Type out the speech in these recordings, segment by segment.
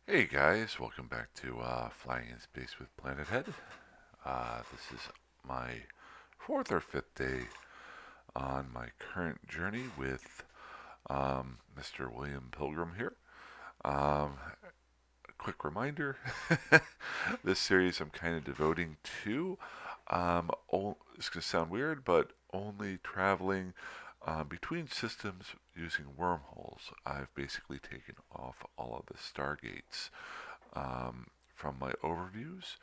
Hey guys, welcome back to Flying in Space with Planet Head. This is my fourth or fifth day on my current journey with Mr. William Pilgrim here. A quick reminder this series I'm kind of devoting to, it's going to sound weird, but only traveling between systems using wormholes. I've basically taken off all of the stargates from my overviews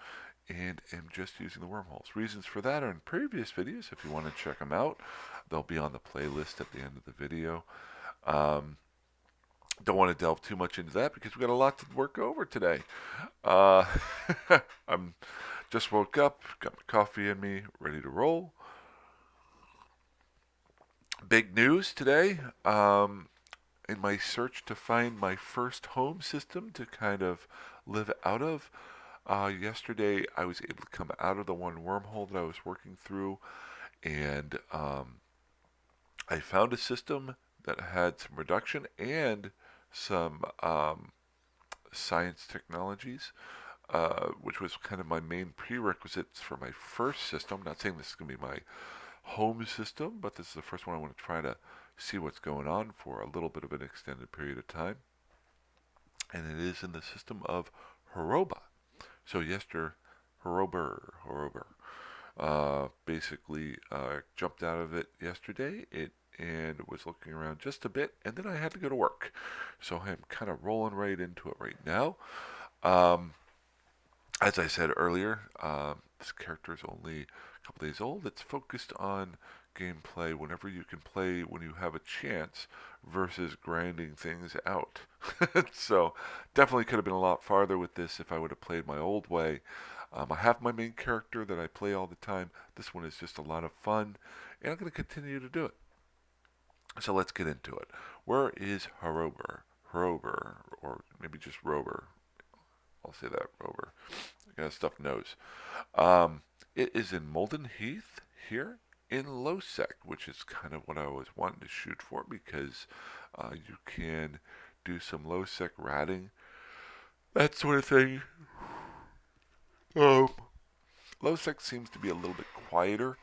and am just using the wormholes. Reasons for that are in previous videos. If you want to check them out, they'll be on the playlist at the end of the video. Um, don't want to delve too much into that because we got a lot to work over today. Uh, I'm just woke up, got my coffee in me, ready to roll. Big news today. In my search to find my first home system to kind of live out of, yesterday I was able to come out of the one wormhole that I was working through, and I found a system that had some reduction and some science technologies, which was kind of my main prerequisites for my first system. I'm not saying this is going to be my home system, but this is the first one I want to try to see what's going on for a little bit of an extended period of time. And it is in the system of Horoba. So Horober, basically jumped out of it yesterday. It and was looking around just a bit, and then I had to go to work. So I'm kind of rolling right into it right now. Um, as I said earlier, this character is only a couple days old. It's focused on gameplay whenever you can play when you have a chance versus grinding things out. So definitely could have been a lot farther with this if I would have played my old way. I have my main character that I play all the time. This one is just a lot of fun, and I'm going to continue to do it. So let's get into it. Where is Harober? Harober, or maybe just Rober. I'll say that, Rober. I got a stuffed nose. Um, it is in Molden Heath here in Lowsec, which is kind of what I was wanting to shoot for because you can do some Lowsec ratting, that sort of thing. Um, Lowsec seems to be a little bit quieter,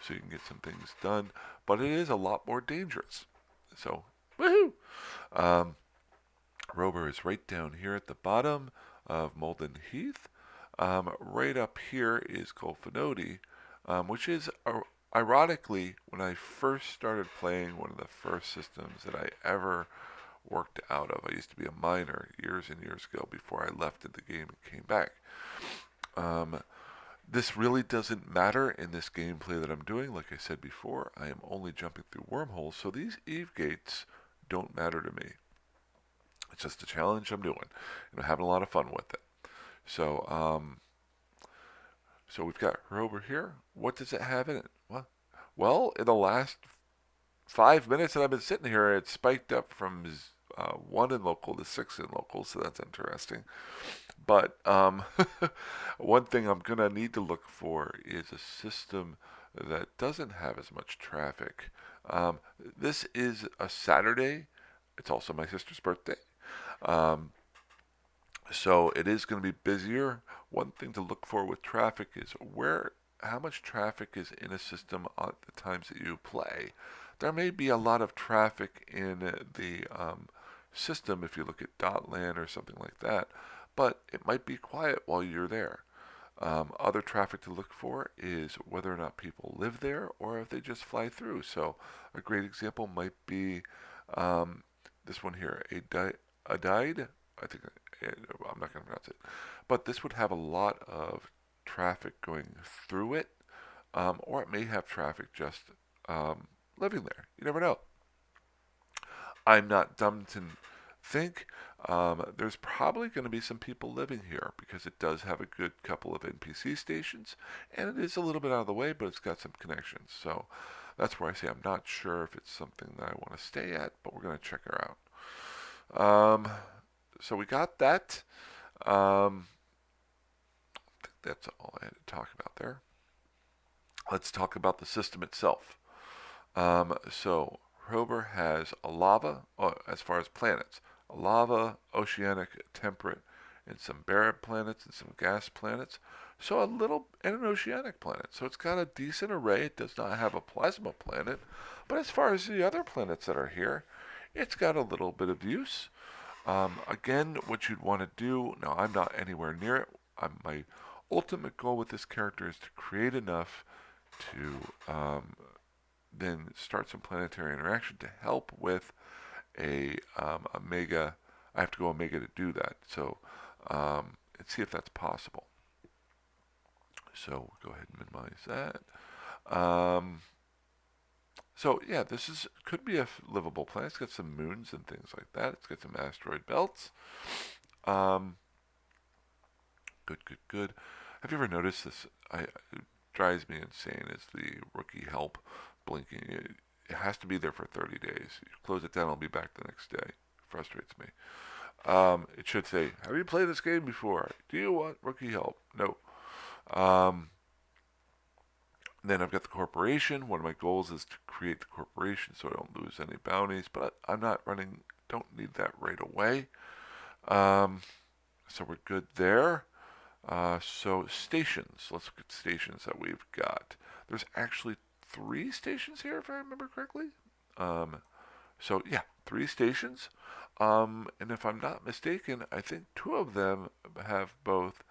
so you can get some things done, but it is a lot more dangerous. So, woohoo! Um, Rober is right down here at the bottom of Molden Heath. Right up here is Golfinodi, which is ironically when I first started playing one of the first systems that I ever worked out of. I used to be a miner years and years ago before I left the game and came back. Um, this really doesn't matter in this gameplay that I'm doing. Like I said before, I am only jumping through wormholes, so these Eve gates don't matter to me. It's just a challenge I'm doing, and I'm having a lot of fun with it. So, so we've got her over here. What does it have in it? Well, in the last 5 minutes that I've been sitting here, it spiked up from 1 in local to 6 in local, so that's interesting. But one thing I'm going to need to look for is a system that doesn't have as much traffic. This is a Saturday. It's also my sister's birthday. Um, so it is going to be busier. One thing to look for with traffic is how much traffic is in a system at the times that you play. There may be a lot of traffic in the system if you look at Dotland or something like that, but it might be quiet while you're there. Other traffic to look for is whether or not people live there or if they just fly through. So a great example might be um, this one here, a died. I think I'm not going to pronounce it, but this would have a lot of traffic going through it, or it may have traffic just living there. You never know. I'm not dumb to think there's probably going to be some people living here because it does have a good couple of NPC stations, and it is a little bit out of the way, but it's got some connections. So that's where I say I'm not sure if it's something that I want to stay at, but we're going to check her out. So we got that. Um, I think that's all I had to talk about there. Let's talk about the system itself. So Rover has a lava, as far as planets, a lava, oceanic, temperate, and some barren planets and some gas planets. So a little and an oceanic planet. So it's got a decent array. It does not have a plasma planet, but as far as the other planets that are here, it's got a little bit of use. Again, what you'd want to do, now I'm not anywhere near it. My ultimate goal with this character is to create enough to then start some planetary interaction to help with a mega. I have to go omega to do that. So let's see if that's possible. So we'll go ahead and minimize that. So yeah, this is could be a livable planet. It's got some moons and things like that. It's got some asteroid belts. Um, good, good, good. Have you ever noticed this? It drives me insane. Is the rookie help blinking? It has to be there for 30 days. You close it down, it'll be back the next day. It frustrates me. It should say, "Have you played this game before? Do you want rookie help?" No. Um, then I've got the corporation. One of my goals is to create the corporation so I don't lose any bounties, but I'm not running, don't need that right away. Um, so we're good there. So stations, let's look at stations that we've got. There's actually 3 stations here, if I remember correctly. Um, so yeah, 3 stations. And if I'm not mistaken, I think 2 of them have both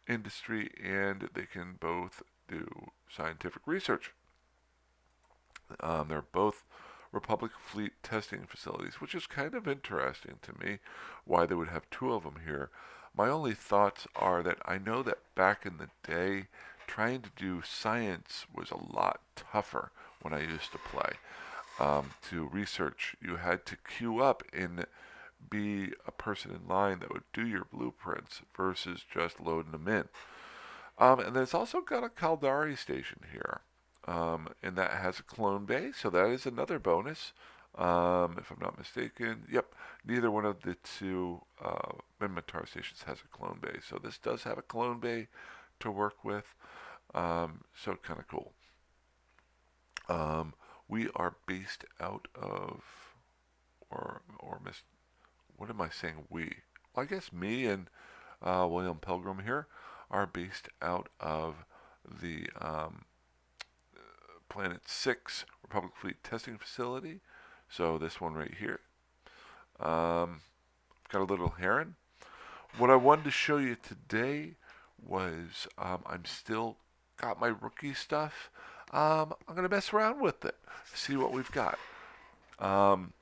industry and they can both do scientific research. They're both Republic Fleet testing facilities, which is kind of interesting to me why they would have 2 of them here. My only thoughts are that I know that back in the day, trying to do science was a lot tougher when I used to play. To research, you had to queue up and be a person in line that would do your blueprints versus just loading them in. And it's also got a Caldari station here. And that has a clone bay, so that is another bonus. If I'm not mistaken, yep, neither one of the 2 Minmatar stations has a clone bay, so this does have a clone bay to work with. So kind of cool. Um, we are based out of, or miss, what am I saying? We. Well, I guess me and William Pilgrim here are based out of the Planet 6 Republic Fleet Testing Facility. So this one right here. Got a little heron. What I wanted to show you today was I'm still got my rookie stuff. I'm going to mess around with it, see what we've got. Um,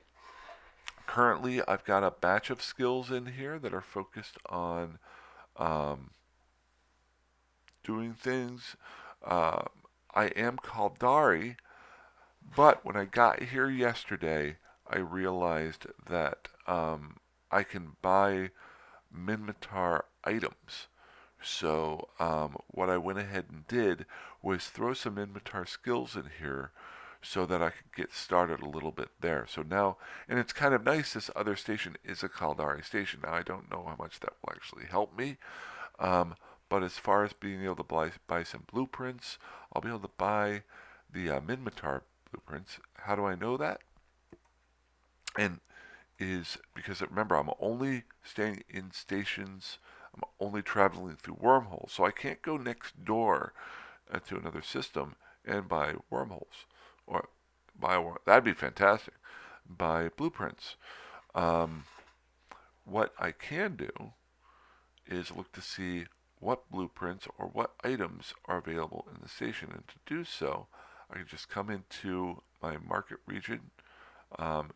Currently, I've got a batch of skills in here that are focused on um, doing things. Uh, I am called Dari, but when I got here yesterday, I realized that I can buy Minmatar items. So what I went ahead and did was throw some Minmatar skills in here so that I could get started a little bit there. So now, and it's kind of nice, this other station is a Caldari station. Now I don't know how much that will actually help me. Um, but as far as being able to buy some blueprints, I'll be able to buy the Minmatar blueprints. How do I know that? And is because remember, I'm only staying in stations, I'm only traveling through wormholes, so I can't go next door to another system and buy wormholes or that'd be fantastic. Buy blueprints. Um, what I can do is look to see what blueprints or what items are available in the station, and to do so, I can just come into my market region,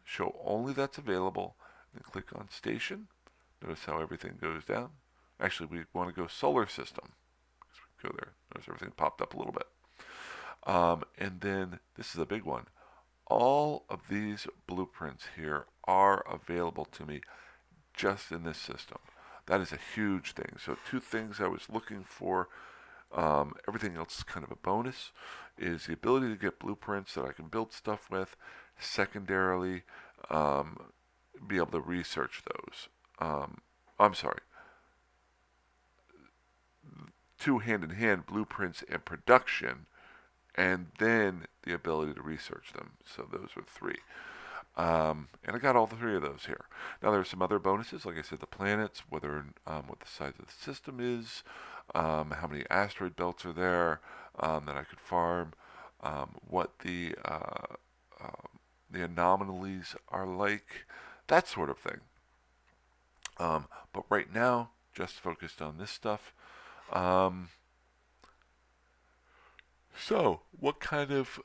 show only that's available, then click on station. Notice how everything goes down. Actually, we want to go solar system. Go there. Notice everything popped up a little bit. And then this is a big one. All of these blueprints here are available to me just in this system. That is a huge thing. So 2 things I was looking for. Everything else is kind of a bonus. Is the ability to get blueprints that I can build stuff with. Secondarily, be able to research those. I'm sorry. 2 hand in hand, blueprints and production, and then the ability to research them. So those are 3. And I got all three of those here. Now there's some other bonuses, like I said, the planets, whether what the size of the system is, how many asteroid belts are there that I could farm, what the anomalies are like, that sort of thing. But right now, just focused on this stuff. Um, so, what kind of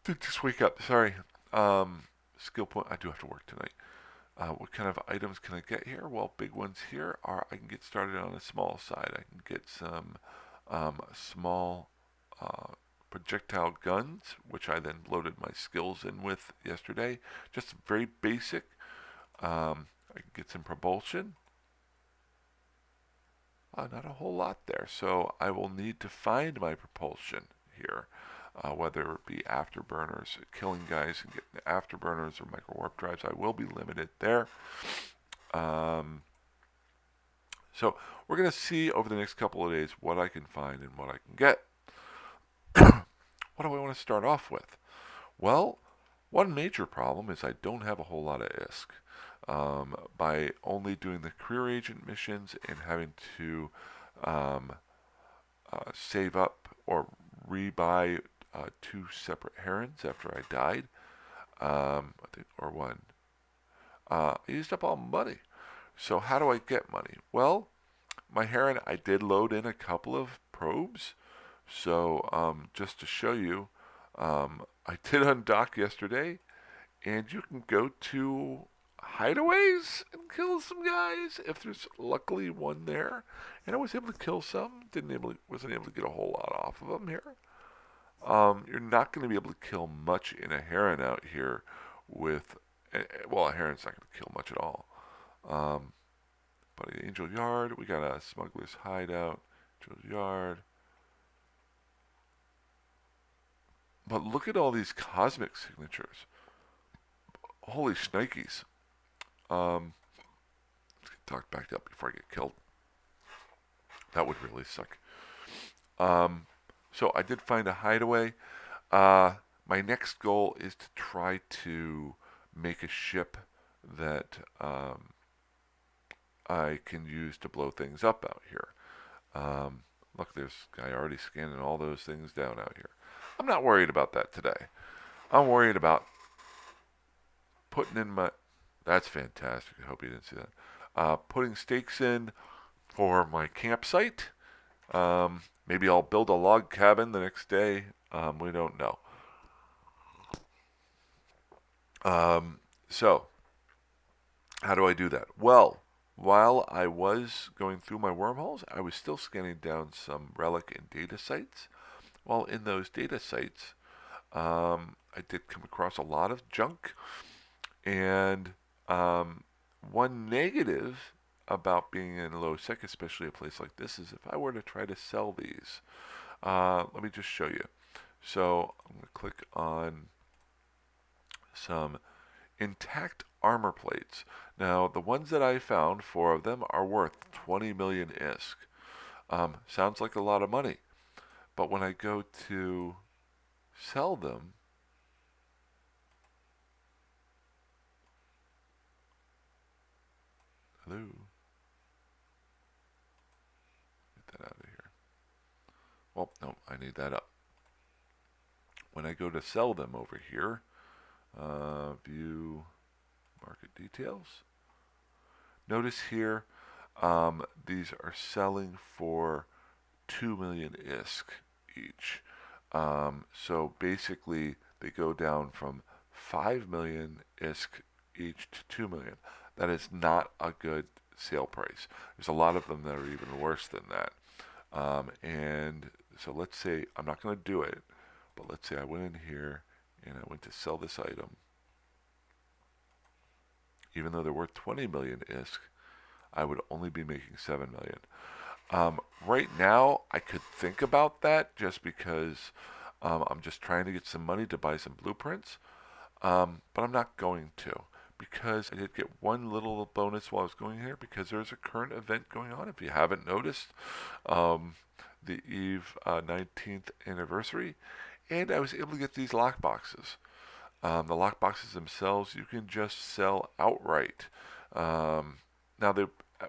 did just wake up? Sorry. Um, skill point. I do have to work tonight. What kind of items can I get here? Well, big ones here are I can get started on the small side. I can get some small projectile guns, which I then loaded my skills in with yesterday. Just very basic. I can get some propulsion. Not a whole lot there, so I will need to find my propulsion here. Whether it be afterburners, killing guys and getting afterburners or micro warp drives, I will be limited there. Um, so we're going to see over the next couple of days what I can find and what I can get. What do I want to start off with? Well, one major problem is I don't have a whole lot of ISK. By only doing the career agent missions and having to um, save up or rebuy two separate herons after I died, I think, or one. I used up all money. So how do I get money? Well, my heron, I did load in a couple of probes. So just to show you, I did undock yesterday, and you can go to hideaways and kill some guys if there's luckily one there. And I was able to kill some. Wasn't able to get a whole lot off of them here. You're not going to be able to kill much in a heron out here with, well, a heron's not going to kill much at all. Um, but Angel Yard, we got a smuggler's hideout, Angel Yard. But look at all these cosmic signatures. Holy shnikes. Let's get talked back up before I get killed. That would really suck. Um, so I did find a hideaway. My next goal is to try to make a ship that I can use to blow things up out here. Look, there's a guy already scanning all those things down out here. I'm not worried about that today. I'm worried about putting in my. That's fantastic. I hope you didn't see that. Putting stakes in for my campsite. Maybe I'll build a log cabin the next day. We don't know. So, how do I do that? Well, while I was going through my wormholes, I was still scanning down some relic and data sites. While in those data sites, I did come across a lot of junk. And one negative about being in low sec, especially a place like this, is if I were to try to sell these. Let me just show you. So I'm going to click on some intact armor plates. Now, the ones that I found, four of them, are worth 20 million ISK. Sounds like a lot of money. But when I go to sell them, hello, get that out of here. Well, no, I need that up. When I go to sell them over here, view market details. Notice here, these are selling for 2 million ISK each. So basically, they go down from 5 million ISK each to 2 million. That is not a good sale price. There's a lot of them that are even worse than that. And so let's say I'm not going to do it, but let's say I went in here and I went to sell this item. Even though they're worth 20 million ISK, I would only be making 7 million. Right now, I could think about that just because I'm just trying to get some money to buy some blueprints. But I'm not going to because I did get one little bonus while I was going here because there's a current event going on. If you haven't noticed, the Eve 19th anniversary, and I was able to get these lock boxes. The lockboxes themselves, you can just sell outright. Um, now,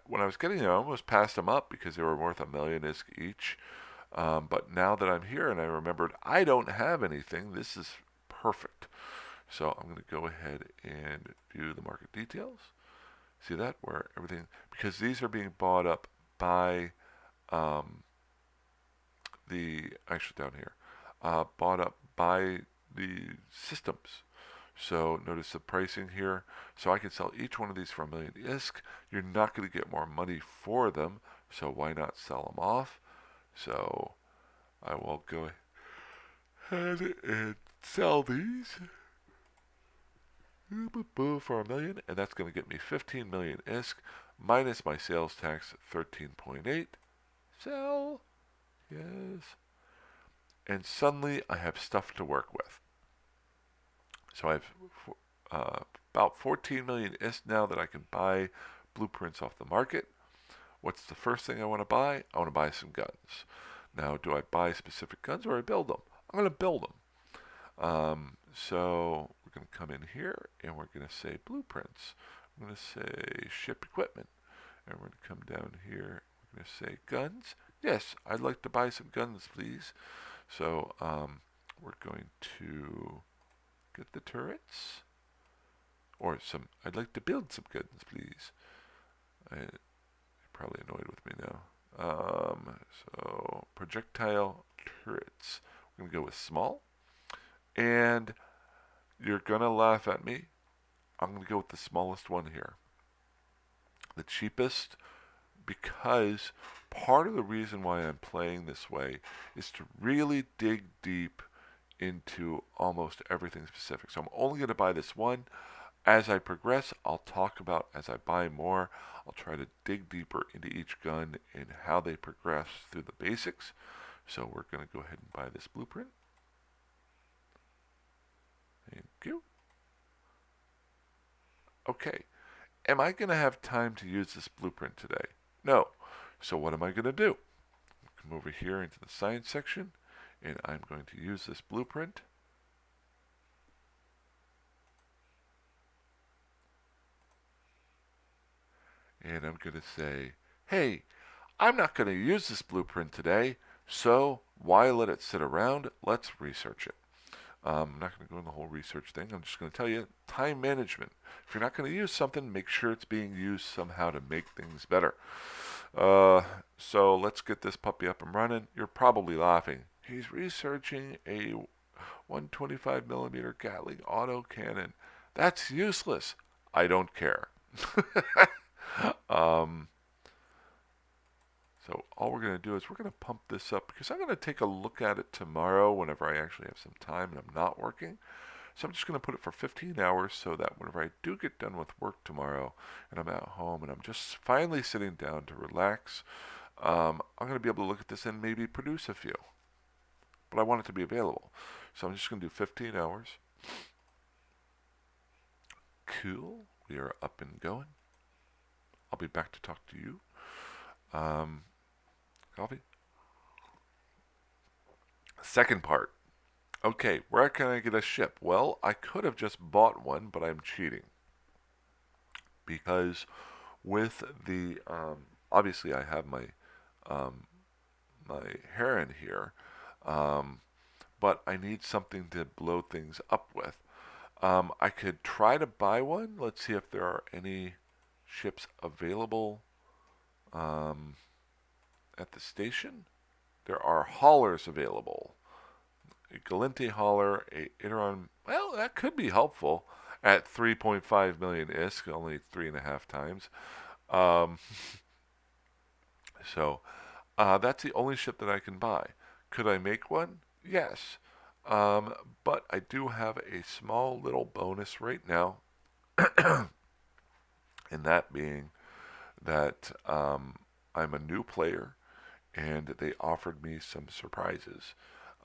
when I was getting them, I almost passed them up because they were worth a million ISK each. But now that I'm here and I remembered I don't have anything, this is perfect. So I'm going to go ahead and view the market details. See that? Where everything, because these are being bought up by um, actually down here, bought up by the systems. So notice the pricing here. So I can sell each one of these for a million ISK. You're not going to get more money for them, so why not sell them off? So I will go ahead and sell these for a million, and that's going to get me 15 million ISK minus my sales tax 13.8. Sell. Yes. And suddenly I have stuff to work with. So I have about 14 million ISK now that I can buy blueprints off the market. What's the first thing I want to buy? I want to buy some guns. Now, do I buy specific guns or I build them? I'm going to build them. So we're going to come in here and we're going to say blueprints. I'm going to say ship equipment. And we're going to come down here. We're going to say guns. Yes, I'd like to buy some guns, please. So we're going to get the turrets. Or some, I'd like to build some guns, please. You're probably annoyed with me now. So projectile turrets. We're going to go with small. And you're going to laugh at me. I'm going to go with the smallest one here. The cheapest, because part of the reason why I'm playing this way is to really dig deep into almost everything specific. So I'm only going to buy this one. As I progress, I'll talk about as I buy more. I'll try to dig deeper into each gun and how they progress through the basics. So we're going to go ahead and buy this blueprint. Thank you. Okay. Am I going to have time to use this blueprint today? No. So what am I going to do? Come over here into the science section, and I'm going to use this blueprint. And I'm going to say, hey, I'm not going to use this blueprint today, so why let it sit around? Let's research it. I'm not going to go in the whole research thing. I'm just going to tell you time management. If you're not going to use something, make sure it's being used somehow to make things better. So let's get this puppy up and running. You're probably laughing. He's researching a 125 millimeter Gatling autocannon. That's useless. I don't care. um, so all we're going to do is we're going to pump this up because I'm going to take a look at it tomorrow whenever I actually have some time and I'm not working. So I'm just going to put it for 15 hours so that whenever I do get done with work tomorrow and I'm at home and I'm just finally sitting down to relax, I'm going to be able to look at this and maybe produce a few. But I want it to be available. So I'm just going to do 15 hours. Cool. We are up and going. I'll be back to talk to you. Coffee? Second part. Okay, where can I get a ship? Well, I could have just bought one, but I'm cheating. Because with the, obviously I have my Heron here, but I need something to blow things up with. I could try to buy one. Let's see if there are any ships available at the station. There are haulers available. A Galente hauler, a Iteron. Well, that could be helpful at 3.5 million ISK, only 3.5 times. Um, so that's the only ship that I can buy. Could I make one? Yes. But I do have a small little bonus right now, and that being that I'm a new player and they offered me some surprises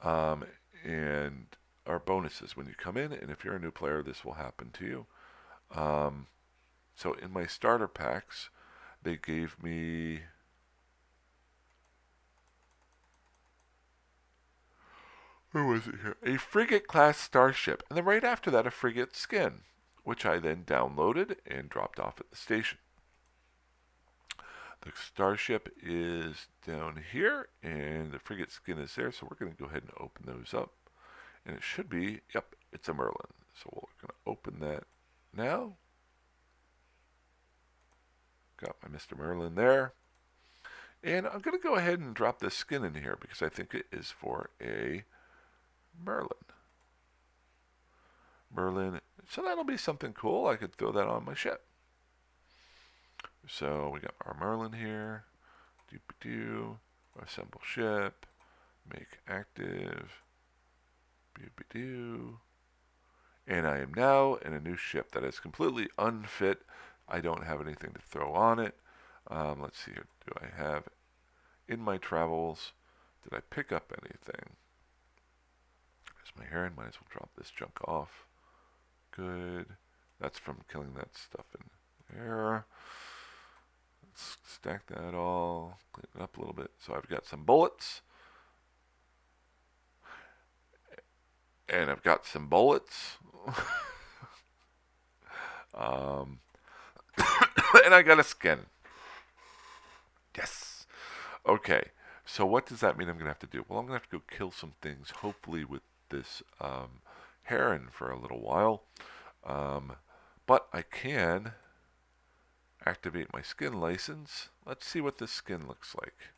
and or bonuses when you come in. And if you're a new player, this will happen to you. So in my starter packs, they gave me where was it here? A frigate class starship, and then right after that, a frigate skin, which I then downloaded and dropped off at the station. The starship is down here, and the frigate skin is there, so we're going to go ahead and open those up. And it should be, yep, it's a Merlin. So we're going to open that now. Got my Mr. Merlin there. And I'm going to go ahead and drop this skin in here because I think it is for a Merlin. Merlin. So that'll be something cool. I could throw that on my ship. So we got our Merlin here. Doop-a-doo. Assemble ship. Make active. Boop-a-doo. And I am now in a new ship that is completely unfit. I don't have anything to throw on it. Let's see here. Do I have in my travels? Did I pick up anything? There's my heron. Might as well drop this junk off. Good. That's from killing that stuff in there. Let's stack that all. Clean it up a little bit. So I've got some bullets. And I've got some bullets. And I got a skin. Yes. Okay. So what does that mean I'm going to have to do? Well, I'm going to have to go kill some things, hopefully with this heron for a little while. But I can activate my skin license. Let's see what this skin looks like.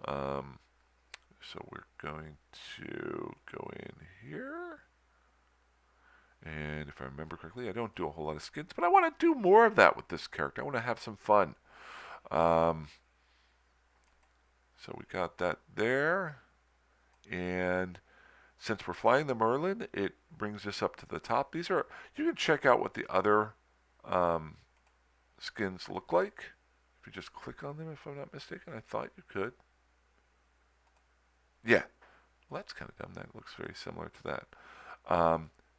So we're going to go in here. And if I remember correctly, I don't do a whole lot of skins, but I want to do more of that with this character. I want to have some fun. So we got that there. And since we're flying the Merlin, it brings us up to the top. These are, you can check out what the other skins look like. If you just click on them, if I'm not mistaken. I thought you could. Yeah. Well, that's kind of dumb. That looks very similar to that.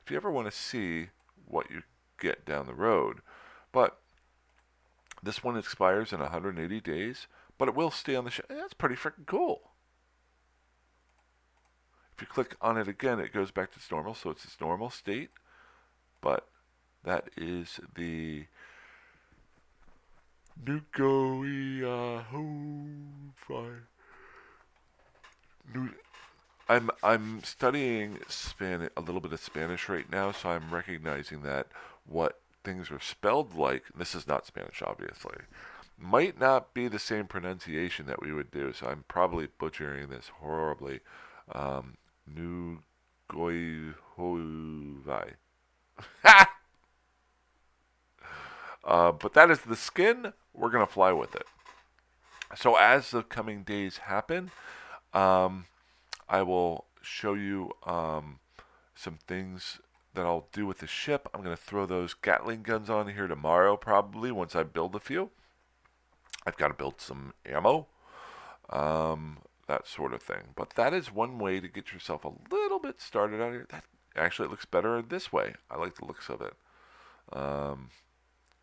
If you ever want to see what you get down the road. But this one expires in 180 days, but it will stay on the shelf. That's pretty freaking cool. If you click on it again, it goes back to its normal, so it's its normal state. But that is the I'm studying a little bit of Spanish right now, so I'm recognizing that what things are spelled like. This is not Spanish, obviously. Might not be the same pronunciation that we would do, so I'm probably butchering this horribly. Nugoihovai. But that is the skin. We're going to fly with it. So as the coming days happen, I will show you some things that I'll do with the ship. I'm going to throw those Gatling guns on here tomorrow, probably, once I build a few. I've got to build some ammo, that sort of thing. But that is one way to get yourself a little bit started out here. That actually, it looks better this way. I like the looks of it.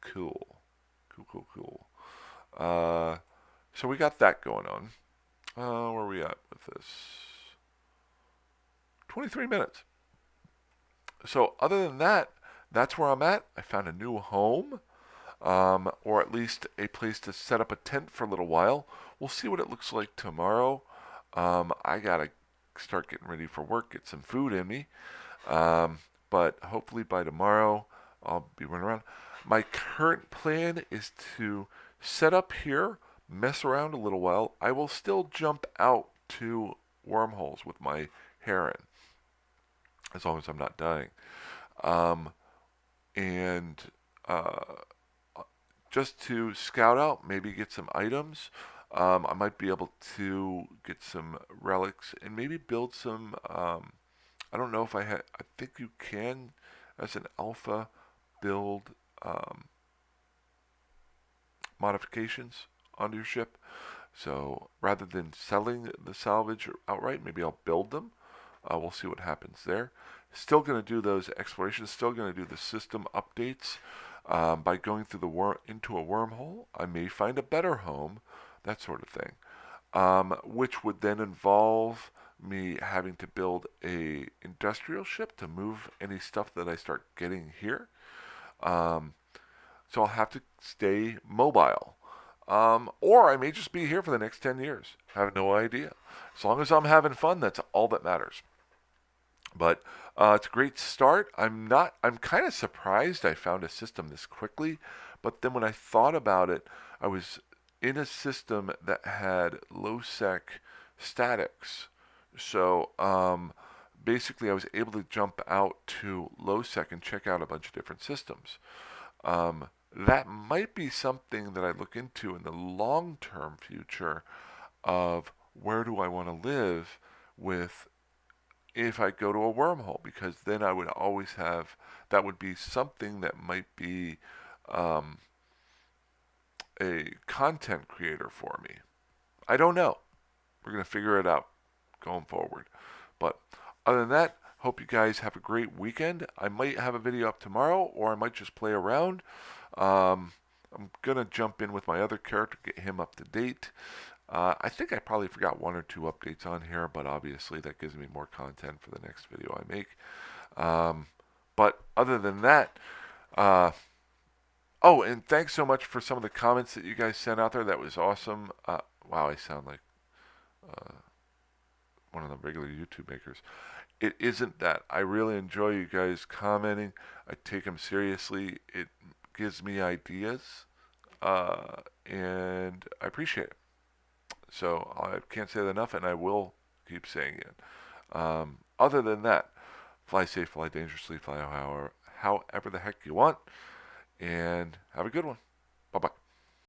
Cool. So we got that going on. Where are we at with this? 23 minutes. So other than that, that's where I'm at. I found a new home, or at least a place to set up a tent for a little while. We'll see what it looks like tomorrow. I gotta start getting ready for work, get some food in me. But hopefully by tomorrow, I'll be running around. My current plan is to set up here, mess around a little while. I will still jump out to wormholes with my heron, as long as I'm not dying. And just to scout out, maybe get some items. I might be able to get some relics and maybe build some. I don't know if I think you can, as an alpha, build modifications onto your ship. So rather than selling the salvage outright, maybe I'll build them. We'll see what happens there. Still going to do those explorations. Still going to do the system updates. By going through into a wormhole, I may find a better home, that sort of thing, which would then involve me having to build a industrial ship to move any stuff that I start getting here. Um, so I'll have to stay mobile. Or I may just be here for the next 10 years. I have no idea. As long as I'm having fun, that's all that matters. But it's a great start. I'm kind of surprised I found a system this quickly. But then when I thought about it, I was in a system that had low sec statics. So basically, I was able to jump out to low sec and check out a bunch of different systems. That might be something that I look into in the long term future of where do I want to live with if I go to a wormhole, because then I would always have that would be something that might be um, a content creator for me. I don't know. We're going to figure it out going forward. But other than that, hope you guys have a great weekend. I might have a video up tomorrow, or I might just play around. Um, I'm going to jump in with my other character, get him up to date. I think I probably forgot one or two updates on here, but obviously that gives me more content for the next video I make. Um, but other than that, uh, oh, and thanks so much for some of the comments that you guys sent out there. That was awesome. Wow, I sound like uh, one of the regular YouTube makers. It isn't that. I really enjoy you guys commenting. I take them seriously. It gives me ideas, and I appreciate it. So I can't say that enough, and I will keep saying it. Other than that, fly safe, fly dangerously, fly however the heck you want, and have a good one. Bye bye.